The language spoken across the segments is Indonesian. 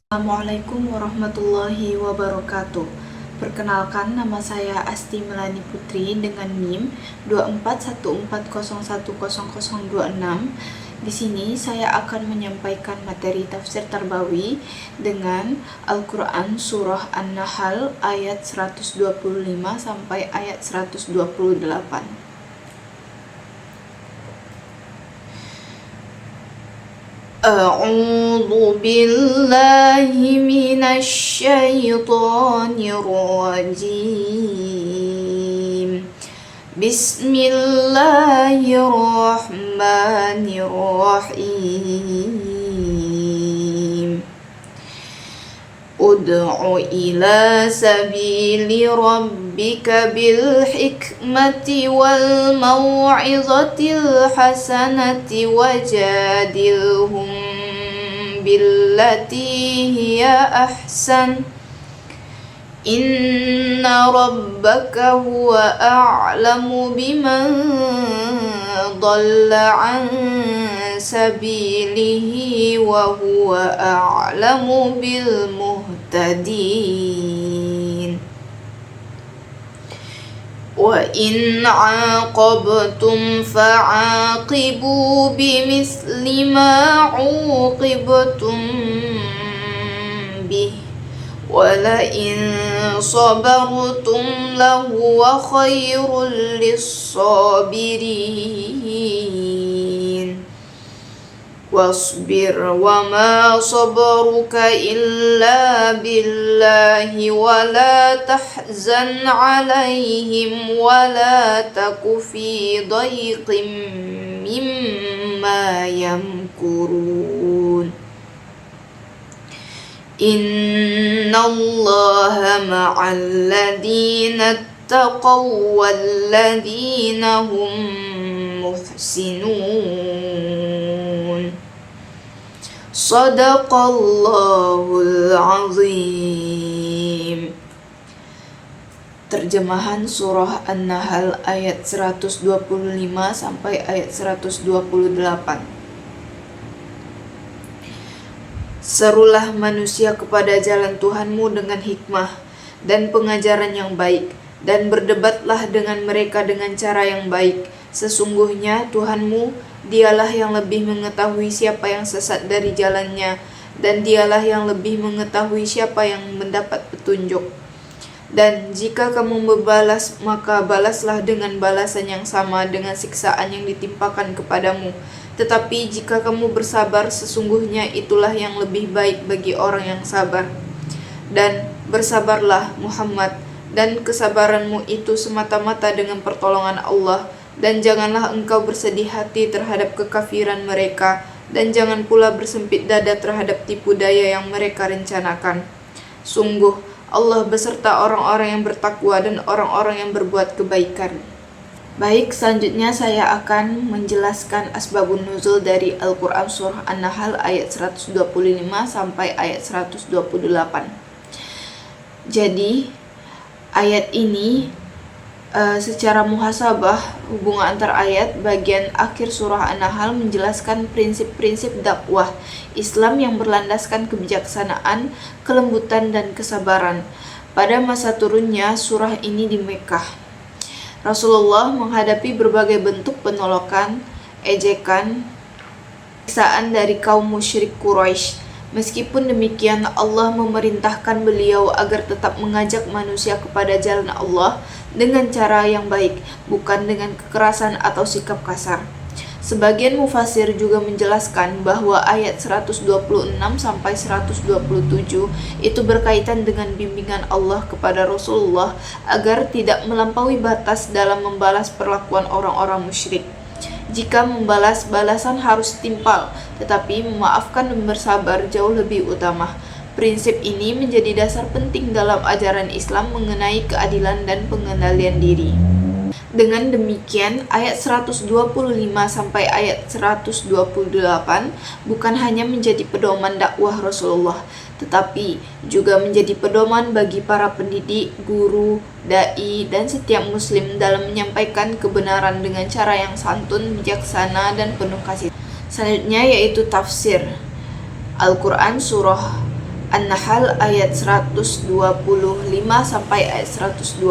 Assalamualaikum warahmatullahi wabarakatuh. Perkenalkan, nama saya Asti Melani Putri dengan NIM 241401026. Di sini saya akan menyampaikan materi tafsir Tarbawi dengan Al-Quran Surah An-Nahl ayat 125 sampai ayat 128. A'udzu billahi minasy syaithanir rajim. Bismillahirrahmanirrahim. Ud'u ila sabili rabbika bil hikmati wal mau'izatil hasanati wajadilhum billati hiya ahsan. Inna rabbaka huwa a'lamu biman dhalla an sabilihi wa huwa a'lamu bil muhtadin. Wa in 'aqabtum fa'aqibu bimithli ma 'uqibtum bih walain sabartum lahuwa khairul lis-sabirin. Wasbir wa ma sabaruka illa billahi wa la tahzan alaihim wa la taku fi dayqin mimma yamkurun. Innallaha ma'al ladina taqaw wal ladina hum muhsinun. Shadaqallahul azim. Terjemahan surah An-Nahl ayat 125 sampai ayat 128. Serulah manusia kepada jalan Tuhanmu dengan hikmah dan pengajaran yang baik, dan berdebatlah dengan mereka dengan cara yang baik. Sesungguhnya Tuhanmu, dialah yang lebih mengetahui siapa yang sesat dari jalannya, dan dialah yang lebih mengetahui siapa yang mendapat petunjuk. Dan jika kamu membalas, maka balaslah dengan balasan yang sama dengan siksaan yang ditimpakan kepadamu. Tetapi jika kamu bersabar, sesungguhnya itulah yang lebih baik bagi orang yang sabar. Dan bersabarlah Muhammad, dan kesabaranmu itu semata-mata dengan pertolongan Allah. Dan janganlah engkau bersedih hati terhadap kekafiran mereka, dan jangan pula bersempit dada terhadap tipu daya yang mereka rencanakan. Sungguh, Allah beserta orang-orang yang bertakwa dan orang-orang yang berbuat kebaikan. Baik, selanjutnya saya akan menjelaskan asbabun nuzul dari Al-Quran Surah An-Nahl ayat 125 sampai ayat 128. Jadi, ayat ini secara muhasabah, hubungan antar ayat, bagian akhir surah An-Nahl menjelaskan prinsip-prinsip dakwah Islam yang berlandaskan kebijaksanaan, kelembutan, dan kesabaran. Pada masa turunnya surah ini di Mekkah, Rasulullah menghadapi berbagai bentuk penolakan, ejekan, siksaan dari kaum musyrik Quraisy. Meskipun demikian, Allah memerintahkan beliau agar tetap mengajak manusia kepada jalan Allah dengan cara yang baik, bukan dengan kekerasan atau sikap kasar. Sebagian mufasir juga menjelaskan bahwa ayat 126 sampai 127 itu berkaitan dengan bimbingan Allah kepada Rasulullah agar tidak melampaui batas dalam membalas perlakuan orang-orang musyrik. Jika membalas, balasan harus timpal, tetapi memaafkan dan bersabar jauh lebih utama. Prinsip ini menjadi dasar penting dalam ajaran Islam mengenai keadilan dan pengendalian diri. Dengan demikian, ayat 125 sampai ayat 128 bukan hanya menjadi pedoman dakwah Rasulullah, tetapi juga menjadi pedoman bagi para pendidik, guru, dai, dan setiap muslim dalam menyampaikan kebenaran dengan cara yang santun, bijaksana, dan penuh kasih. Selanjutnya yaitu tafsir Al-Quran Surah An-Nahl ayat 125 sampai ayat 128.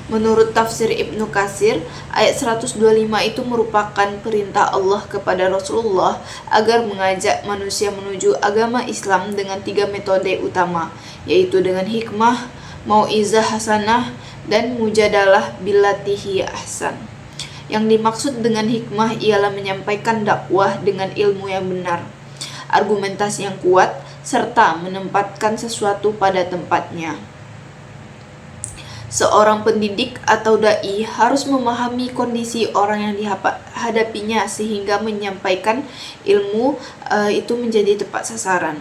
Menurut tafsir Ibnu Katsir, ayat 125 itu merupakan perintah Allah kepada Rasulullah agar mengajak manusia menuju agama Islam dengan 3 metode utama, yaitu dengan hikmah, mau'izah hasanah, dan mujadalah billatihi ahsan. Yang dimaksud dengan hikmah ialah menyampaikan dakwah dengan ilmu yang benar, argumentasi yang kuat, serta menempatkan sesuatu pada tempatnya. Seorang pendidik atau dai harus memahami kondisi orang yang dihadapinya sehingga menyampaikan ilmu itu menjadi tepat sasaran.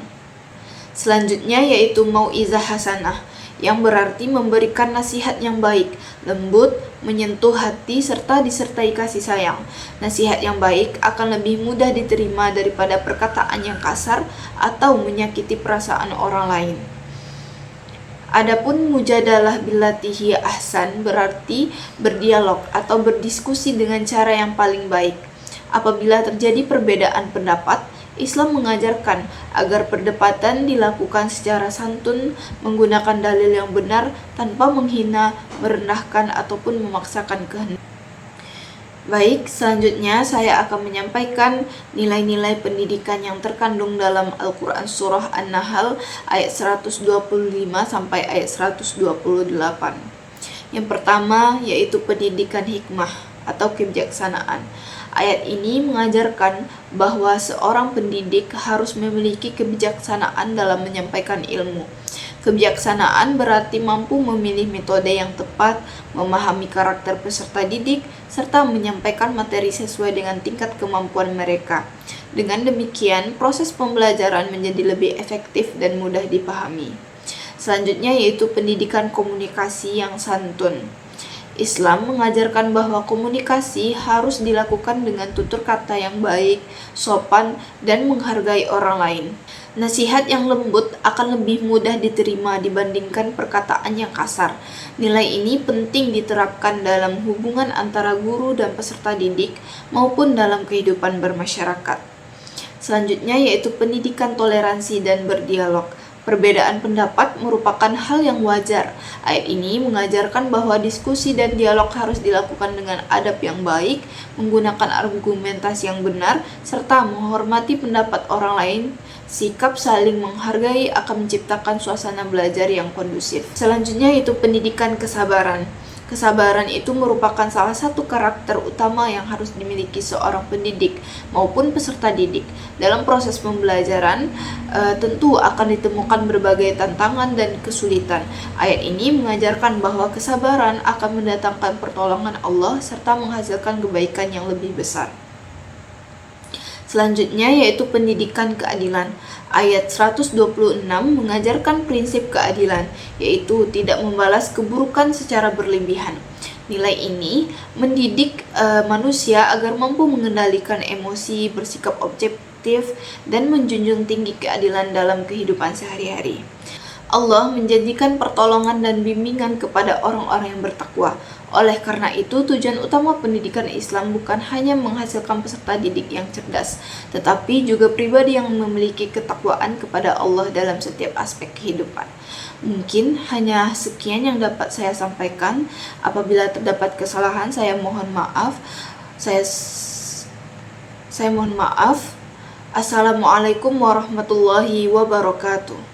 Selanjutnya yaitu mau'izah hasanah, yang berarti memberikan nasihat yang baik, lembut, menyentuh hati, serta disertai kasih sayang. Nasihat yang baik akan lebih mudah diterima daripada perkataan yang kasar atau menyakiti perasaan orang lain. Adapun mujadalah billatihi ahsan berarti berdialog atau berdiskusi dengan cara yang paling baik. Apabila terjadi perbedaan pendapat, Islam mengajarkan agar perdebatan dilakukan secara santun, menggunakan dalil yang benar tanpa menghina, merendahkan, ataupun memaksakan kehendak. Baik, selanjutnya saya akan menyampaikan nilai-nilai pendidikan yang terkandung dalam Al-Quran Surah An-Nahl ayat 125 sampai ayat 128. Yang pertama yaitu pendidikan hikmah atau kebijaksanaan. Ayat ini mengajarkan bahwa seorang pendidik harus memiliki kebijaksanaan dalam menyampaikan ilmu. Kebijaksanaan berarti mampu memilih metode yang tepat, memahami karakter peserta didik, serta menyampaikan materi sesuai dengan tingkat kemampuan mereka. Dengan demikian, proses pembelajaran menjadi lebih efektif dan mudah dipahami. Selanjutnya yaitu pendidikan komunikasi yang santun. Islam mengajarkan bahwa komunikasi harus dilakukan dengan tutur kata yang baik, sopan, dan menghargai orang lain. Nasihat yang lembut akan lebih mudah diterima dibandingkan perkataan yang kasar. Nilai ini penting diterapkan dalam hubungan antara guru dan peserta didik maupun dalam kehidupan bermasyarakat. Selanjutnya yaitu pendidikan toleransi dan berdialog. Perbedaan pendapat merupakan hal yang wajar. Ayat ini mengajarkan bahwa diskusi dan dialog harus dilakukan dengan adab yang baik, menggunakan argumentasi yang benar, serta menghormati pendapat orang lain. Sikap saling menghargai akan menciptakan suasana belajar yang kondusif. Selanjutnya yaitu pendidikan kesabaran. Kesabaran itu merupakan salah satu karakter utama yang harus dimiliki seorang pendidik maupun peserta didik. Dalam proses pembelajaran, tentu akan ditemukan berbagai tantangan dan kesulitan. Ayat ini mengajarkan bahwa kesabaran akan mendatangkan pertolongan Allah serta menghasilkan kebaikan yang lebih besar. Selanjutnya yaitu pendidikan keadilan. Ayat 126 mengajarkan prinsip keadilan, yaitu tidak membalas keburukan secara berlebihan. Nilai ini mendidik manusia agar mampu mengendalikan emosi, bersikap objektif, dan menjunjung tinggi keadilan dalam kehidupan sehari-hari. Allah menjanjikan pertolongan dan bimbingan kepada orang-orang yang bertakwa. Oleh karena itu, tujuan utama pendidikan Islam bukan hanya menghasilkan peserta didik yang cerdas, tetapi juga pribadi yang memiliki ketakwaan kepada Allah dalam setiap aspek kehidupan. Mungkin hanya sekian yang dapat saya sampaikan. Apabila terdapat kesalahan, saya mohon maaf. Saya mohon maaf. Assalamualaikum warahmatullahi wabarakatuh.